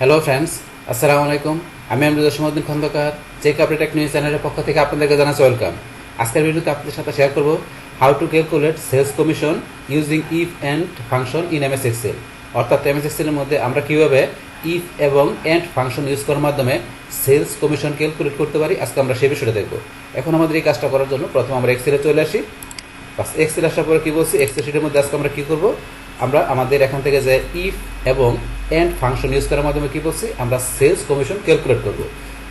Hello friends, আসসালামু আলাইকুম। আমি আমরুদ্দিন সমুদ্দিন খন্দকার, চেক আপডেট নিউজ চ্যানেলের পক্ষ থেকে আপনাদেরকে জানাচ্ছি ওয়েলকাম। আজকের ভিডিওতে আপনাদের সাথে শেয়ার করব how to calculate sales commission using if and function in MS Excel. অর্থাৎ এমএস এক্সেলের মধ্যে আমরা কীভাবে ইফ এবং অ্যান্ড ফাংশন ইউজ করার মাধ্যমে সেলস কমিশন ক্যালকুলেট করতে পারি, আজকে আমরা সেই বিষয়টা দেখব। এখন আমাদের এই কাজটা করার জন্য প্রথমে আমরা এক্সেলে চলে আসি। বাস এক্সেল আসার পরে কী বলছি, এক্সেল শিটের মধ্যে আজকে আমরা কী করব, আমরা আমাদের এখান থেকে যে ইফ এবং এন্ড ফাংশন ইউজ করার মাধ্যমে কী করছি, আমরা সেলস কমিশন ক্যালকুলেট করব।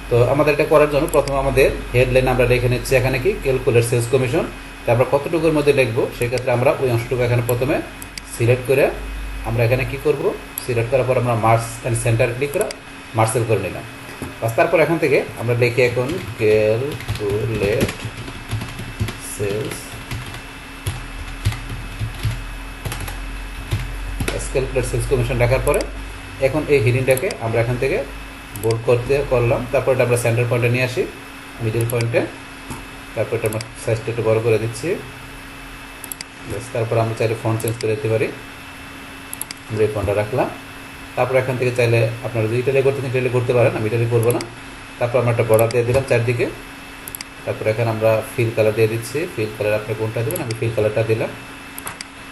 তো আমাদের এটা করার জন্য প্রথমে আমাদের হেডলাইন আমরা লিখে নিচ্ছি এখানে কি ক্যালকুলেট সেলস কমিশন। তো আমরা কতটুকুর মধ্যে লিখবো, সেক্ষেত্রে আমরা ওই অংশটুকু এখানে প্রথমে সিলেক্ট করে আমরা এখানে কি করব, সিলেক্ট করার পর আমরা মার্কস অ্যান্ড সেন্টার ক্লিক করে মার্সেল করে নিলাম। বাস তারপর এখান থেকে আমরা লিখে এখন calculate sales calculate sales commission রাখার পরে এখন এই হেডিংটাকে আমরা এখান থেকে বোল্ড করলাম। তারপর এটা আমরা সেন্টার পয়েন্টে নিয়ে আসি, মিডল পয়েন্টে। তারপর এটা আমরা সাইজটা একটু বড় করে দিচ্ছি। তারপর আমরা চাইলে ফন্ট চেঞ্জ করে দিতে পারি, আমরা এই ফন্টটা রাখলাম। তারপর এখান থেকে চাইলে আপনারা যদি ইটালি করতে ইটালি করতে পারেন, আমি ইটালি করবো না। তারপর আমরা একটা বর্ডার দিয়ে দিলাম চারদিকে। তারপর এখানে আমরা ফিল কালার দিয়ে দিচ্ছি। ফিল কালার আপনি কোনটা দেবেন, আমি ফিল কালারটা দিলাম।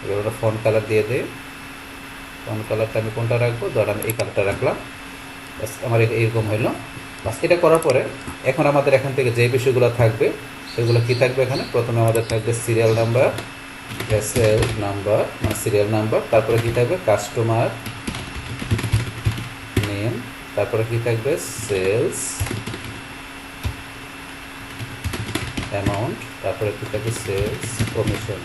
এবার আমরা ফন্ট কালার দিয়ে দিই। ফন্ট কালারটা আমি কোনটা রাখবো, ধর আমি এই কালারটা রাখলাম। বাস আমার এইরকম হইলো। বাস এটা করার পরে এখন আমাদের এখান থেকে যে বিষয়গুলো থাকবে সেগুলো কি থাকবে, এখানে প্রথমে আমাদের থাকবে সিরিয়াল নাম্বার, এসএল নাম্বার মানে সিরিয়াল নাম্বার। তারপরে কি থাকবে কাস্টমার নেম। তারপরে কি থাকবে সেলস অ্যামাউন্ট। তারপরে কি থাকবে সেলস কমিশন।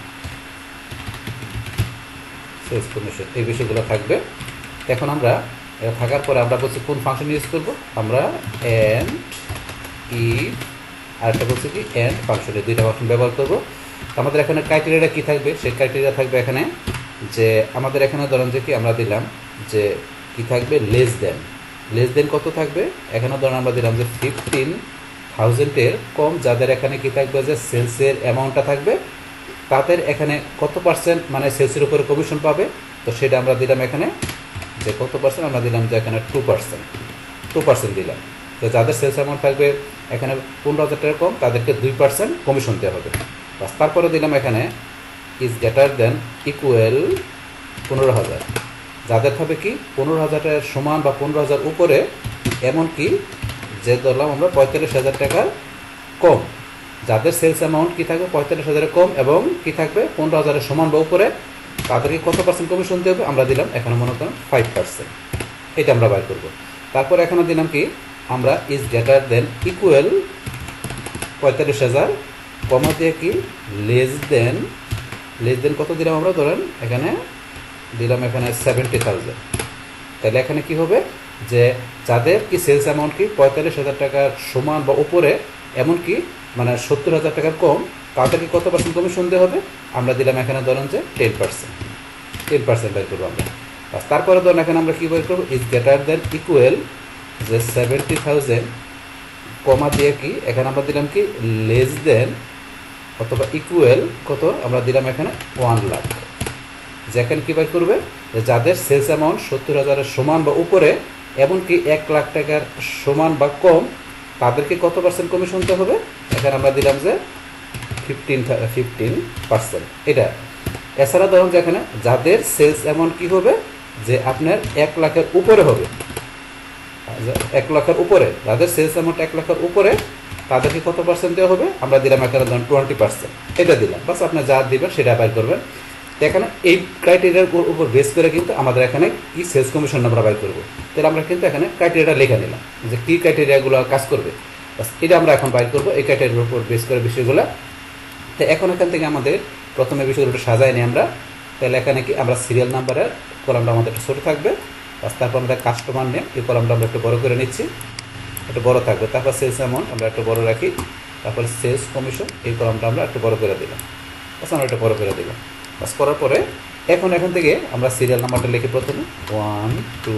সেলস কমিশন এই বিষয়গুলো থাকবে। এখন আমরা থাকার পরে আমরা বলছি কোন ফাংশন ইউজ করব, আমরা অ্যান্ড ইফ আর একটা বলছি কি অ্যান্ড ফাংশন, এই দুইটা ফাংশন ব্যবহার করব। আমাদের এখানে ক্রাইটেরিয়াটা কী থাকবে, সেই ক্রাইটেরিয়া থাকবে এখানে যে আমাদের এখানে ধরেন যে কি আমরা দিলাম যে কি থাকবে লেস দেন কত থাকবে, এখানে ধরেন আমরা দিলাম যে 15,000-এর কম, যাদের এখানে কি থাকবে যে সেলসের অ্যামাউন্টটা থাকবে তাদের এখানে কত পার্সেন্ট মানে সেলসের উপরে কমিশন পাবে। তো সেটা আমরা দিলাম এখানে যে কত পার্সেন্ট, আমরা দিলাম যে এখানে 2% দিলাম। তো যাদের সেলস অ্যামাউন্ট থাকবে এখানে 15,000 টাকা কম, তাদেরকে 2% কমিশন দেওয়া হবে। বাস তারপরে দিলাম এখানে ইজ গ্রেটার দেন ইকুয়াল 15,000, যাদের থাকবে কি 15,000 সমান বা 15,000 উপরে, এমনকি যে ধরলাম আমরা 45,000 টাকার কম, যাদের সেলস অ্যামাউন্ট কি থাকবে 45,000 কম এবং কি থাকবে 15,000 সমান বা উপরে, তাদেরকে কত পার্সেন্ট কমিশন দেবে, আমরা দিলাম এখানে মনে করেন 5%। এটা আমরা বাইর করব। তারপর এখানে দিলাম কি আমরা ইজ গ্রেটার দেন ইকুয়াল 45,000 কমা দিয়ে কি লেস দেন কত দিলাম আমরা, ধরেন এখানে দিলাম এখানে 70,000। তাহলে এখানে কি হবে যে যাদের কি সেলস অ্যামাউন্ট কি 45,000 টাকার সমান বা উপরে, এমনকি মানে 70,000 টাকার কম, তাদেরকে কত পার্সেন্ট কমিশন দেওয়া হবে, আমরা দিলাম এখানে ধরেন যে 10% বের করবো আমরা। তারপরে ধরেন এখানে আমরা কী বের করবো, ইজ গ্রেটার দেন ইকুয়াল যে 70,000 কমা দিয়ে কি এখানে আমরা দিলাম কি লেস দেন অথবা ইকুয়াল কত, আমরা দিলাম এখানে 1 লাখ। যেখানে কী বের করবে যে যাদের সেলস অ্যামাউন্ট 70,000-এর সমান বা উপরে, এমনকি 1 লাখ টাকার সমান বা কম, তাদেরকে কত পার্সেন্ট কমিশন দিতে হবে, এখানে আমরা দিলাম যে 15%। এটা এছাড়া ধরুন যে এখানে যাদের সেলস অ্যামাউন্ট কী হবে যে আপনার 1 লাখের উপরে হবে, 1 লাখের উপরে, যাদের সেলস অ্যামাউন্ট 1 লাখের উপরে, তাদেরকে কত পার্সেন্ট দেওয়া হবে, আমরা দিলাম এখানে ধরুন 20%। এটা দিলাম, বাস আপনার যা দিবেন সেটা বাইর করবেন। এখানে এই ক্রাইটেরিয়ার উপর বেস করে কিন্তু আমাদের এখানে কি সেলস কমিশন আমরা বাইর করবো। তাহলে আমরা কিন্তু এখানে ক্রাইটেরিয়াটা লিখে নিলাম যে কী ক্রাইটেরিয়াগুলো কাজ করবে, বাস এটা আমরা এখন বাইর করবো এই ক্রাইটেরিয়ার উপর বেস করে বিষয়গুলো। তো এখন এখান থেকে আমাদের প্রথমে বিষয়গুলো সাজাই নিই আমরা। তাহলে এখানে কি আমরা সিরিয়াল নাম্বারের কলামটা আমাদের একটু ছোটো থাকবে, বাস তারপর আমাদের কাস্টমার নেম এই কলামটা আমরা একটু বড় করে নিচ্ছি, একটু বড় থাকবে। তারপর সেলস অ্যামাউন্ট আমরা একটু বড় রাখি, তারপর সেলস কমিশন এই কলামটা আমরা একটু বড় করে দিলাম, বাস আমরা একটু বড় করে দিলাম। বাস করার পরে এখন এখান থেকে আমরা সিরিয়াল নাম্বারটা লিখে প্রথমে 1 2,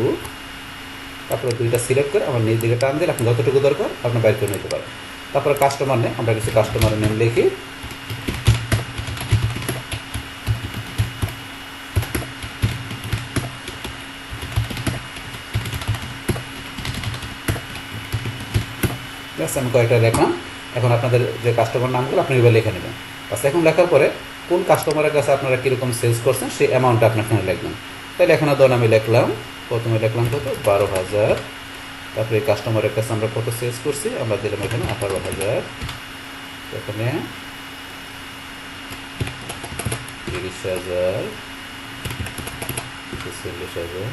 তারপরে 2টা সিলেক্ট করে আমার নিজ দিকে টান দিলে আপনি যতটুকু দরকার আপনি বাইর করে নিতে পারেন। তারপরে কাস্টমার নেম আমরা কিছু কাস্টমারের নেম লিখি, ব্যাস আমি কয়েকটা লিখলাম। এখন আপনাদের যে কাস্টমার নামগুলো আপনি এবার লিখে নেবেন। বাস এখন লেখার পরে কোন কাস্টমারের কাছে আপনারা কীরকম সেলস করছেন সেই অ্যামাউন্টটা আপনার এখানে লিখবেন। তাহলে এখানে ধরুন আমি লিখলাম, প্রথমে লিখলাম কত 12,000। তারপরে এই কাস্টমারের কাছে আমরা কত সেলস করছি, আমরা দিলাম এখানে 18,000। এখানে 30,000, 40,000,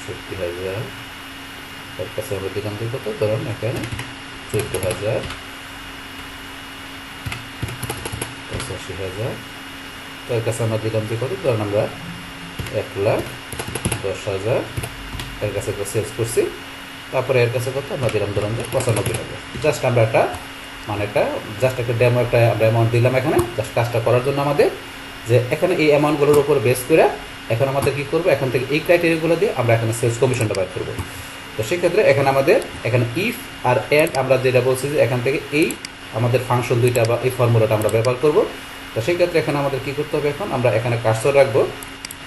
65,000। তার কাছে আমরা দিলাম কত, ধরুন এখানে 14,000, 85,000। তার কাছে আমরা দিলাম যে কত, ধরুন আমরা 1,10,000 এর কাছে সেলস করছি। তারপরে এর কাছে কত আমরা দিলাম, ধরুন যে 95,000। জাস্ট আমরা একটা জাস্ট একটা ডেমো একটা আমরা অ্যামাউন্ট দিলাম এখানে, জাস্ট কাজটা করার জন্য আমাদের, যে এখানে এই অ্যামাউন্টগুলোর উপর বেস করে এখন আমাদের কী করবো, এখান থেকে এই ক্রাইটেরিয়াগুলো দিয়ে আমরা এখানে সেলস কমিশনটা বাইর করবো। তো সেক্ষেত্রে এখানে আমাদের এখানে ইফ আর এন্ড আমরা যেটা বলছি যে এখান থেকে এই আমাদের ফাংশন দুইটা বা এই ফর্মুলাটা আমরা ব্যবহার করব। তো সেই ক্ষেত্রে এখানে আমাদের কী করতে হবে, এখন আমরা এখানে কার্সর রাখবো।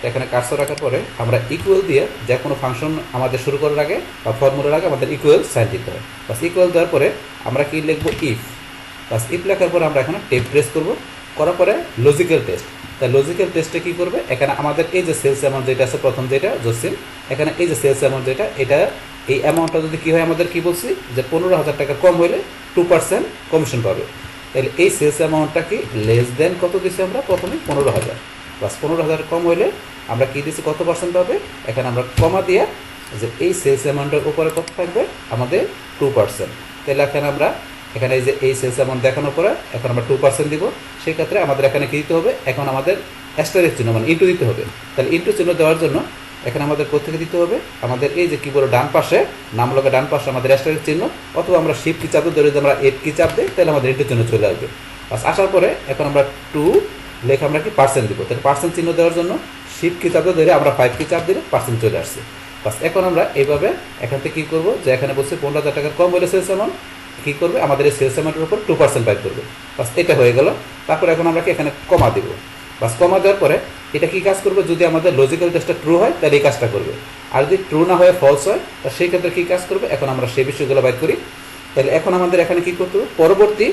এখানে কার্সর রাখার পরে আমরা ইকুয়াল দিয়ে যে কোনো ফাংশন আমাদের শুরু করার আগে বা ফর্মুলার আগে আমাদের ইকুয়াল সাইন দিতে হয়। বাস ইকুয়াল দেওয়ার পরে আমরা কি লিখবো, ইফ। বাস ইফ লেখার পরে আমরা এখানে টেপ প্রেস করবো, করার পরে লজিক্যাল টেস্ট। তাই লজিক্যাল টেস্টে কী করবে, এখানে আমাদের এই যে সেলস অ্যামাউন্ট যেটা আছে প্রথম যেটা জসিম, এখানে এই যে সেলস অ্যামাউন্ট যেটা, এটা এই অ্যামাউন্টটা যদি কী হয়, আমাদের কী বলছি যে 15,000 টাকা কম হলে 2% কমিশন পাবে। তাহলে এই সেলস অ্যামাউন্টটা কি লেস দেন কত দিচ্ছি আমরা, প্রথমে 15,000। বাস 15,000 কম হইলে আমরা কী দিচ্ছি, কত পার্সেন্ট পাবে। এখানে আমরা কমা দিয়ে যে এই সেলস অ্যামাউন্টের উপরে কত থাকবে, আমাদের 2%। তাহলে এখানে আমরা এখানে এই যে এই সেলস অ্যামাউন্ট দেখানোর পরে এখন আমরা 2% দিব। সেই ক্ষেত্রে আমাদের এখানে কী দিতে হবে, এখন আমাদের অ্যাস্টারিস্ক চিহ্ন মানে ইন্টু দিতে হবে। তাহলে ইন্টু চিহ্ন দেওয়ার জন্য এখানে আমাদের কোথেকে দিতে হবে, আমাদের এই যে কিবোর্ডের ডান পাশে নামলকে ডান পাশে আমাদের অ্যাস্টারিস্ক চিহ্ন, অথবা আমরা শিফট কি চাপ দিই, যদি আমরা এফ কি চাপ দিই তাহলে আমাদের ইন্টু চিহ্ন চলে আসবে। বাস আসার পরে এখন আমরা 2 লেখা আমরা কি পার্সেন্ট দিব। তাহলে পার্সেন্ট চিহ্ন দেওয়ার জন্য শিফট কি চাপ ধরে আমরা 5 কি চাপ দিলে পার্সেন্ট চলে আসছে। বাস এখন আমরা এইভাবে এখান থেকে কী করবো, যে এখানে বলছে 15,000 টাকার কম হলে সেলস অ্যামাউন্ট কী করবে, আমাদের এই সেলস অ্যামাউন্টের উপর 2% বাইর করবে। বাস এটা হয়ে গেল। তারপরে এখন আমরা কি এখানে কমা দিব। বাস কমা দেওয়ার পরে এটা কি কাজ করবে, যদি আমাদের লজিক্যাল টেস্টটা ট্রু হয় তাহলে এই কাজটা করবে, আর যদি ট্রু না হয়ে ফলস হয় তা সেই ক্ষেত্রে কী কাজ করবে, এখন আমরা সেই বিষয়গুলো বাইর করি। তাহলে এখন আমাদের এখানে কী করতে হবে, পরবর্তী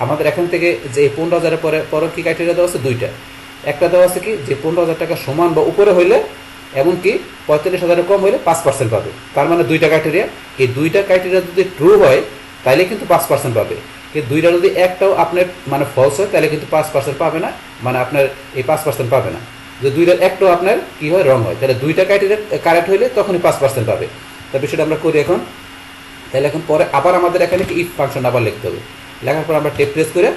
আমাদের এখান থেকে যে 15,000-এর পরে কী ক্রাইটেরিয়া দেওয়া আছে, দুইটা। একটা দেওয়া আছে কি, যে 15,000 টাকা সমান বা উপরে হইলে, এমনকি 45,000-এর কম হইলে 5% পাবে। তার মানে দুইটা ক্রাইটেরিয়া। এই দুইটা ক্রাইটেরিয়া যদি ট্রু হয় তাহলে কিন্তু 5% পাবে। কিন্তু দুইটা যদি একটাও আপনার মানে ফলস হয় তাহলে কিন্তু 5% পাবে না, মানে আপনার এই 5% পাবে না। যে দুইটার একটাও আপনার কী হয়, রং হয়, তাহলে দুইটা ক্রাইটেরিয়া কারেক্ট হইলে তখনই 5% পাবে। তার বিষয়টা আমরা করি এখন। তাহলে এখন পরে আবার আমাদের এখানে কি ইফ ফাংশন আবার লিখতে হবে। লেখার পর আমরা টেপ প্রেস করে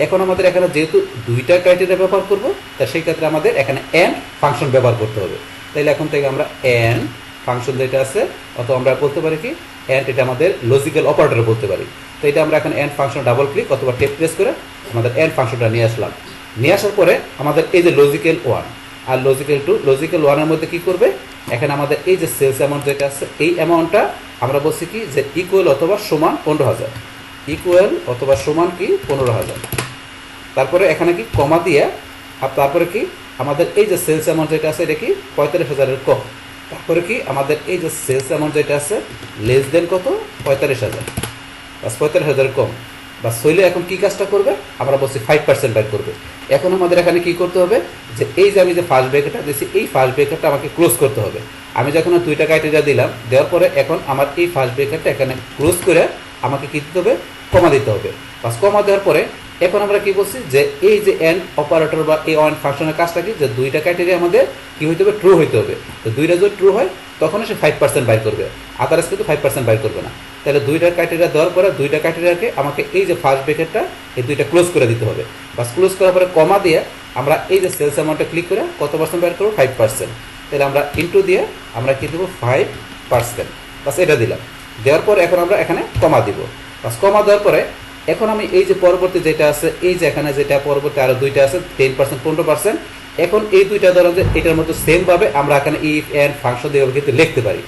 এখন আমাদের এখানে যেহেতু দুইটা ক্রাইটেরিয়া ব্যবহার করবো, তা সেই ক্ষেত্রে আমাদের এখানে এন্ড ফাংশন ব্যবহার করতে হবে। তাইলে এখন থেকে আমরা এন্ড ফাংশন যেটা আছে, অথবা আমরা বলতে পারি কি এন্ড, এটা আমাদের লজিক্যাল অপারেটর বলতে পারি। তো এটা আমরা এখন এন্ড ফাংশন ডাবল ক্লিক অথবা টেপ প্রেস করে আমাদের এন্ড ফাংশনটা নিয়ে আসলাম। নিয়ে আসার পরে আমাদের এই যে লজিক্যাল 1 আর লজিক্যাল 2, লজিক্যাল 1-এর মধ্যে কী করবে, এখানে আমাদের এই যে সেলস অ্যামাউন্ট যেটা আছে এই অ্যামাউন্টটা আমরা বলছি কি যে ইকুয়াল অথবা সমান 15,000, ইকুয়াল অথবা সমান কি 15,000। তারপরে এখানে কি কমা দিয়ে, আর তারপরে কি আমাদের এই যে সেলস অ্যামাউন্ট যেটা আছে এটা কি 45,000-এর কম। তারপরে কি আমাদের এই যে সেলস অ্যামাউন্ট যেটা আছে লেস দেন কত, 45,000, বাস 45,000 কম। বাস হইলে এখন কি কাজটা করবে, আমরা বলছি 5% বাইর করবে। এখন আমাদের এখানে কি করতে হবে, যে এই যে আমি যে ফার্স্ট ব্রেকেটটা দিয়েছি এই ফার্স্ট ব্রেকেটটা আমাকে ক্লোজ করতে হবে। আমি যখন দুইটা ক্রাইটেরিয়া দিলাম, দেওয়ার পরে এখন আমার এই ফার্স্ট ব্রেকেটটা এখানে ক্লোজ করে আমাকে কী দিতে হবে, কমা দিতে হবে। বাস কমা দেওয়ার পরে এখন আমরা কি বলছি, যে এই যে এন্ড অপারেটর বা এই অন ফাংশনের কাজটা কি, যে দুইটা ক্রাইটেরিয়া আমাদের কি হইতে হবে, ট্রু হইতে হবে। তো দুইটা যদি ট্রু হয় তখনই সে 5% বাইর করবে, আদার্স কিন্তু 5% বাইর করবে না। তাহলে দুইটা ক্রাইটেরিয়া দেওয়ার পরে দুইটা ক্রাইটেরিয়াকে আমাকে এই যে ফার্স্ট ব্রেকেটটা এই দুইটা ক্লোজ করে দিতে হবে। বাস ক্লোজ করার পরে কমা দিয়ে আমরা এই যে সেলস অ্যামাউন্টটা ক্লিক করে কত পার্সেন্ট বাইর করবো, 5%। তাহলে আমরা ইন্টু দিয়ে আমরা কি দেবো, 5%। বাস এটা দিলাম। দেওয়ার পর এখন আমরা এখানে কমা দিব। বাস কমা দেওয়ার পরে এখন আমি এই যে পরবর্তী যেটা আছে, এই যে এখানে যেটা পরবর্তী আরও দুইটা আছে 10%, 15%, এখন এই দুইটা ধরো যে এটার মতো সেমভাবে আমরা এখানে ইফ এন্ড ফাংশন দিয়ে কিন্তু লিখতে পারি।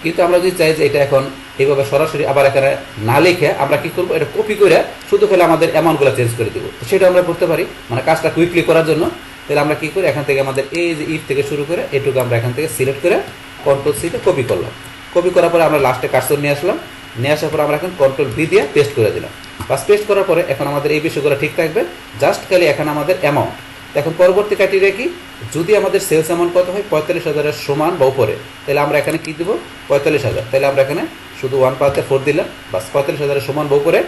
কিন্তু আমরা যদি চাই যে এটা এখন এইভাবে সরাসরি আবার এখানে না লিখে আমরা কি করবো, এটা কপি করে শুধু ফেলে আমাদের অ্যামাউন্টগুলো চেঞ্জ করে দেবো, সেটা আমরা করতে পারি মানে কাজটা কুইকলি করার জন্য। তাহলে আমরা কী করি, এখান থেকে আমাদের এই যে ইফ থেকে শুরু করে এটুকু আমরা এখান থেকে সিলেক্ট করে কন্ট্রোল সিতে কপি করলাম। কপি করার পরে আমরা লাস্টে কার্সর নিয়ে আসলাম, নিয়ে আসার পরে আমরা এখন কন্ট্রোল ভি দিয়ে পেস্ট করে দিলাম। বাস পেস্ট করার পরে এখন আমাদের এই বিষয়গুলো ঠিক থাকবে, জাস্ট খালি এখানে আমাদের অ্যামাউন্ট। এখন পরবর্তী ক্রাইটেরিয়া কি, যদি আমাদের সেলস অ্যামাউন্ট কত হয় 45,000-এর সমান বা উপরে, তাহলে আমরা এখানে কি দেবো 45,000, তাহলে আমরা এখানে শুধু 1/4 দিলাম, বাস 45,000-এর সমান বা উপরে।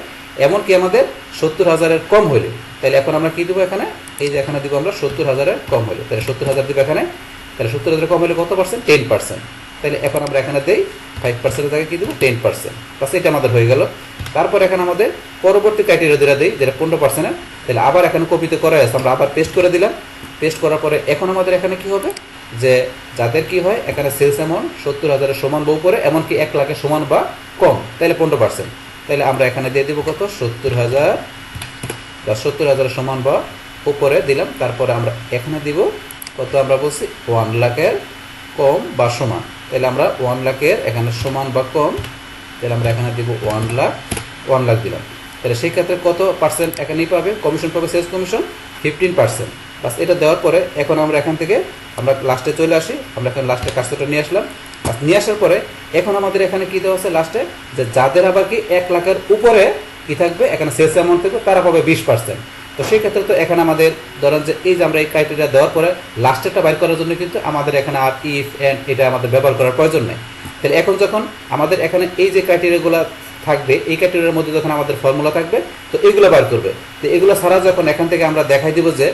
এমনকি আমাদের 70,000-এর কম হলে তাহলে এখন আমরা কি দেবো এখানে, এই যে এখানে দিব আমরা 70,000-এর কম হলে, তাহলে 70,000 দিব এখানে। তাহলে 70,000 কম হলে কত পার্সেন্ট, 10%। তাহলে এখন আমরা এখানে দেই 5%-এর জায়গায় কি দেবো 10%, বাস এটা আমাদের হয়ে গেল। তারপর এখানে আমাদের পরবর্তী ক্রাইটেরিয়া যেটা দিই, যেটা 15%-এর, তাহলে আবার এখানে কপিতে করা আছে, আমরা আবার পেস্ট করে দিলাম। পেস্ট করার পরে এখন আমাদের এখানে কি হবে, যে যাদের কি হয় এখানে সেলস অ্যামাউন্ট 70,000-এর সমান বা উপরে, এমনকি 1 লাখের সমান বা কম, তাহলে 15%। তাহলে আমরা এখানে দিয়ে দেবো কত, 70,000 বা 70,000-এর সমান বা উপরে দিলাম। তারপরে আমরা এখানে দিব কত, আমরা বলছি 1 লাখের কম বা সমান, তাহলে আমরা 1 লাখের এখানে সমান বা কম, তাহলে আমরা এখানে দিব 1 লাখ দিলাম। তাহলে সেই ক্ষেত্রে কত পার্সেন্ট এখানেই পাবে, কমিশন পাবে, সেলস কমিশন 15%। বাস এটা দেওয়ার পরে এখন আমরা এখান থেকে আমরা লাস্টে চলে আসি, আমরা এখানে লাস্টে কাজটা নিয়ে আসলাম। নিয়ে আসার পরে এখন আমাদের এখানে কি দেওয়া আছে লাস্টে, যে যাদের আবার কি 1 লাখের উপরে কি থাকবে এখানে সেলস অ্যামাউন্ট থাকবে, তারা পাবে 20%। তো সেই ক্ষেত্রে তো এখানে আমাদের ধরেন যে এই যে আমরা এই ক্রাইটেরিয়া দেওয়ার পরে লাস্টেরটা বাইর করার জন্য কিন্তু আমাদের এখানে আর ইফ এন্ড এটা আমাদের ব্যবহার করার প্রয়োজন নেই। তাহলে এখন যখন আমাদের এখানে এই যে ক্রাইটেরিয়াগুলো থাকবে, এই ক্রাইটেরিয়ার মধ্যে যখন আমাদের ফর্মুলা থাকবে, তো এগুলো বার করবে। তো এগুলো ছাড়া যখন এখান থেকে আমরা দেখাই দিব যে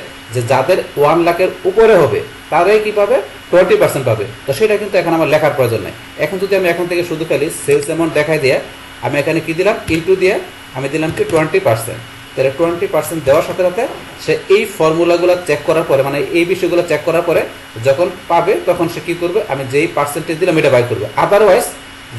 যাদের 1 লাখের উপরে হবে তারাই কি পাবে, 20% পাবে। তো সেটা কিন্তু এখন আমার লেখার প্রয়োজন নেই। এখন যদি আমি এখান থেকে শুধু খালি সেলস অ্যামাউন্ট দেখাই দিয়ে আমি এখানে কি দিলাম, ইনটু দিয়ে আমি দিলাম কি 20%। তাহলে 20% দেওয়ার সাথে সাথে সে এই ফর্মুলাগুলো চেক করার পরে, মানে এই বিষয়গুলো চেক করার পরে যখন পাবে তখন সে কী করবে, আমি যেই পার্সেন্টেজ দিলাম এটা বাই করবে। আদারওয়াইজ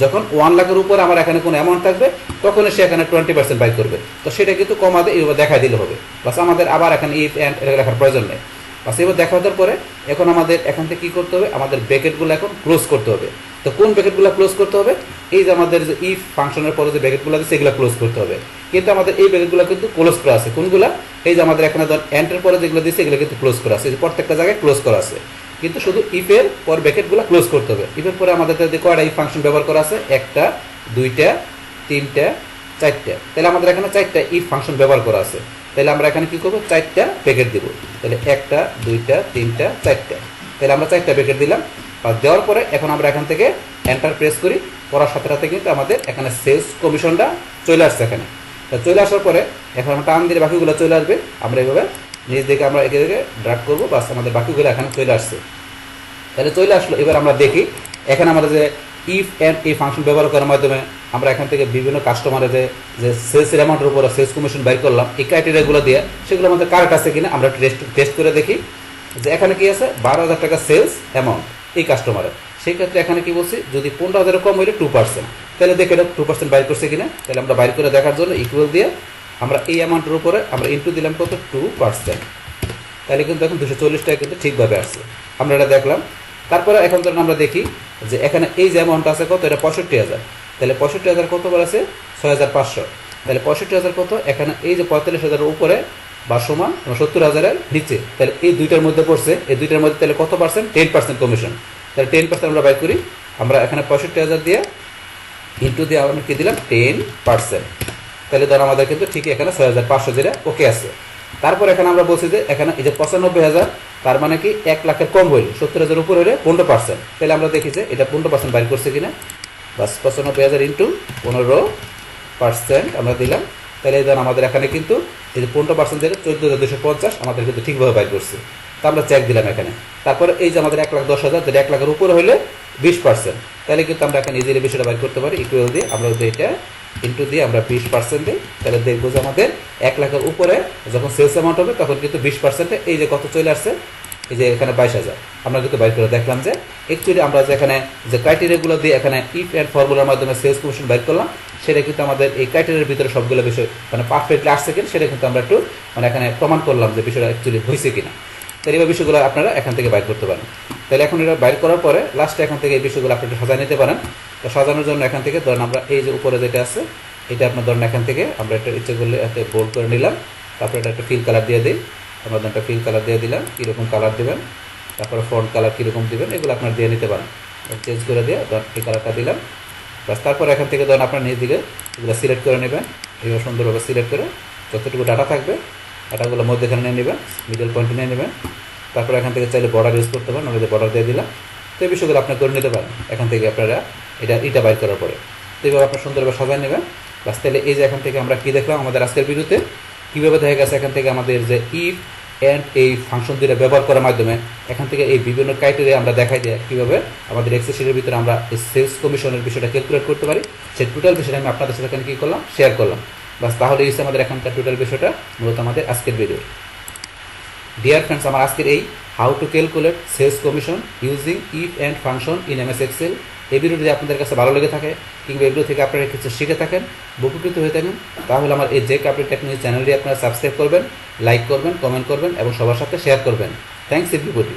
যখন 1 লাখের উপর আমার এখানে কোনো অ্যামাউন্ট থাকবে তখন সে এখানে 20% বাই করবে। তো সেটা কিন্তু কমাতে এইভাবে দেখাই দিলে হবে, বাস আমাদের আবার এখানে ইফ অ্যান্ড এটা লেখার প্রয়োজন নেই। বাস এবার দেখা দেওয়ার পরে এখন আমাদের এখান থেকে কী করতে হবে, আমাদের ব্র্যাকেটগুলো এখন ক্লোজ করতে হবে। তো কোন ব্র্যাকেটগুলো ক্লোজ করতে হবে, এই যে আমাদের যে ইফ ফাংশনের পরে যে ব্র্যাকেটগুলো আছে সেগুলো ক্লোজ করতে হবে। কিন্তু আমাদের এই ব্র্যাকেটগুলো কিন্তু ক্লোজ করা আছে, কোনগুলা, এই যে আমাদের এখানে ধর এন্টার পরে যেগুলো দিয়েছে এগুলো কিন্তু ক্লোজ করা আছে, প্রত্যেকটা জায়গায় ক্লোজ করা আছে। কিন্তু শুধু ইফের পর ব্র্যাকেটগুলো ক্লোজ করতে হবে। ইফের পরে আমাদের কয়টা ইফ ফাংশন ব্যবহার করা আছে, 1টা 2টা 3টা 4টা, তাহলে আমাদের এখানে 4টা ইফ ফাংশন ব্যবহার করা আছে। তাহলে আমরা এখানে কি করবো, 4টা ব্র্যাকেট দিব। তাহলে 1টা 2টা 3টা 4টা, তাহলে আমরা 4টা ব্র্যাকেট দিলাম। আর দেওয়ার পরে এখন আমরা এখান থেকে এন্টার প্রেস করি, করার সাথে সাথে কিন্তু আমাদের এখানে সেলস কমিশনটা চলে আসছে। এখানে চলে আসার পরে এখন আমরা টান দিয়ে বাকিগুলো চলে আসবে, আমরা এইভাবে নিজ দিকে আমরা একে দিকে ড্রাগ করবো, বাস আমাদের বাকিগুলো এখানে চলে আসছে। তাহলে চলে আসলো। এবার আমরা দেখি এখানে আমাদের যে ইফ অ্যান্ড এই ফাংশন ব্যবহার করার মাধ্যমে আমরা এখান থেকে বিভিন্ন কাস্টমারের যে সেলসের অ্যামাউন্টের উপর সেলস কমিশন বাইর করলাম, এই ক্রাইটেরিয়াগুলো দিয়ে সেগুলো আমাদের কারেক্ট আছে কিনা আমরা টেস্ট করে দেখি। যে এখানে কি আছে, 12,000 টাকা সেলস অ্যামাউন্ট এই কাস্টমারের, সেই ক্ষেত্রে এখানে কি বলছি, যদি 15,000 কম হইলে 2%, তাহলে দেখে এটা 2% বাইর করছে কিনা। তাহলে আমরা বাইর করে দেখার জন্য ইকুয়াল দিয়ে আমরা এই অ্যামাউন্টের উপরে আমরা ইনটু দিলাম কত, 2%। তাহলে কিন্তু এখন 240 টাকা কিন্তু ঠিকভাবে আসছে, আমরা এটা দেখলাম। তারপরে এখন ধরুন আমরা দেখি যে এখানে এই যে অ্যামাউন্ট আছে কত, এটা 65,000, তাহলে 65,000 কত বার আছে, 6,500, তাহলে 65,000 কত, এখানে এই যে 45,000-এর উপরে বা সমান 70,000-এর নিচে, তাহলে এই দুইটার মধ্যে পড়ছে, এই দুইটার মধ্যে তাহলে কত পার্সেন্ট, 10% কমিশন। তাহলে 10% আমরা বাই করি, আমরা এখানে 65,000 দিয়ে ইন্টু দিয়ে আমরা কি দিলাম 10%, তাহলে ধর আমাদের কিন্তু ঠিকই এখানে 6,500 যেটা ওকে আছে। তারপর এখানে আমরা বলছি যে এখানে এই যে 95,000, তার মানে কি 1 লাখের কম হইলে 70,000 উপর হলে 15%, তাহলে আমরা দেখি যে এটা 15% বাইর করছে কিনা। বাস 95,000 ইন্টু 15% আমরা দিলাম, তাহলে এই ধর আমাদের এখানে কিন্তু এই যে 15% থেকে 14,250 আমাদের কিন্তু ঠিকভাবে বাইর করছে। তা আমরা চেক দিলাম এখানে। তারপরে এই যে আমাদের 1,10,000, যেটা 1 লাখের উপরে হলে 20%, তাহলে কিন্তু আমরা এখানে ইজিলি বিষয়টা বাইর করতে পারি। ইকুয়াল দিয়ে আমরা এটা ইন্টু দিয়ে আমরা 20% দিই, তাহলে দেখবো যে আমাদের 1 লাখের উপরে যখন সেলস অ্যামাউন্ট হবে তখন কিন্তু 20% এই যে কত চলে আসছে, এই যে এখানে 22,000 আমরা কিন্তু বাইর করে দেখলাম যে অ্যাকচুয়ালি আমরা যে এখানে যে ক্রাইটেরিয়াগুলো দিয়ে এখানে ইফ অ্যান্ড ফর্মুলার মাধ্যমে সেলস কমিশন বাইর করলাম, সেটা কিন্তু আমাদের এই ক্রাইটেরিয়ার ভিতরে সবগুলো বিষয় মানে পারফেক্টলি আসছে কিনা সেটা কিন্তু আমরা একটু মানে এখানে প্রমাণ করলাম যে বিষয়টা অ্যাকচুয়ালি হয়েছে কিনা। তাহলে এই বিষয়গুলো আপনারা এখান থেকে বাইর করতে পারেন। তাহলে এখন এটা বাইর করার পরে লাস্টে এখান থেকে এই বিষয়গুলো আপনি একটু সাজায় নিতে পারেন। তো সাজানোর জন্য এখান থেকে ধরেন আমরা এই যে উপরে যেটা আছে এটা আপনার ধরেন এখান থেকে আমরা একটা ইচ্ছে করলে একটা বোল্ড করে নিলাম, তারপরে এটা একটা ফিল কালার দিয়ে দিই, আমরা একটা ফিল কালার দিয়ে দিলাম, কীরকম কালার দেবেন, তারপরে ফন্ট কালার কীরকম দেবেন, এগুলো আপনার দিয়ে নিতে পারেন। চেঞ্জ করে দিয়ে ধরুন এই কালারটা দিলাম। বাস তারপর এখান থেকে ধরুন আপনার নিজ দিকে এগুলো সিলেক্ট করে নেবেন, এইভাবে সুন্দরভাবে সিলেক্ট করে যতটুকু ডাটা থাকবে ডাটাগুলো মধ্যেখানে নিয়ে নেবেন, মিডল পয়েন্টে নিয়ে নেবেন। তারপর এখান থেকে চাইলে বর্ডার ইউজ করতে পারেন, আমাদের বর্ডার দিয়ে দিলাম। তো এই বিষয়গুলো আপনি করে নিতে পারেন এখান থেকে আপনারা এটা বাইর করার পরে। তো এইভাবে আপনার সুন্দরভাবে সাজায় নেবেন। বাস তাহলে এই যে এখান থেকে আমরা কী দেখলাম আমাদের আজকের ভিডিওতে, কীভাবে দেখা গেছে এখান থেকে আমাদের যে ইফ অ্যান্ড এই ফাংশন দুটো ব্যবহার করার মাধ্যমে এখান থেকে এই বিভিন্ন ক্রাইটেরিয়া আমরা দেখাই দিই কীভাবে আমাদের এক্সেল শিটের ভিতরে আমরা এই সেলস কমিশনের বিষয়টা ক্যালকুলেট করতে পারি। সেই টোটাল বিষয়টা আমি আপনাদের সাথে কী করলাম, শেয়ার করলাম। বাস তাহলে এই আমাদের এখানকার টোটাল বিষয়টা মূলত আমাদের আজকের ভিডিও। ডিয়ার ফ্রেন্ডস, আমার আজকের এই how to calculate sales commission using if and function in MS Excel এই ভিডিও যদি আপনাদের কাছে ভালো লেগে থাকে কিংবা এগুলো থেকে আপনারা কিছু শিখে থাকেন, উপকৃত হয়ে থাকেন, তাহলে আমার এই জেক আপডেট টেকনোলজি চ্যানেলটি আপনারা সাবস্ক্রাইব করবেন, লাইক করবেন, কমেন্ট করবেন এবং সবার সাথে শেয়ার করবেন। Thanks everybody.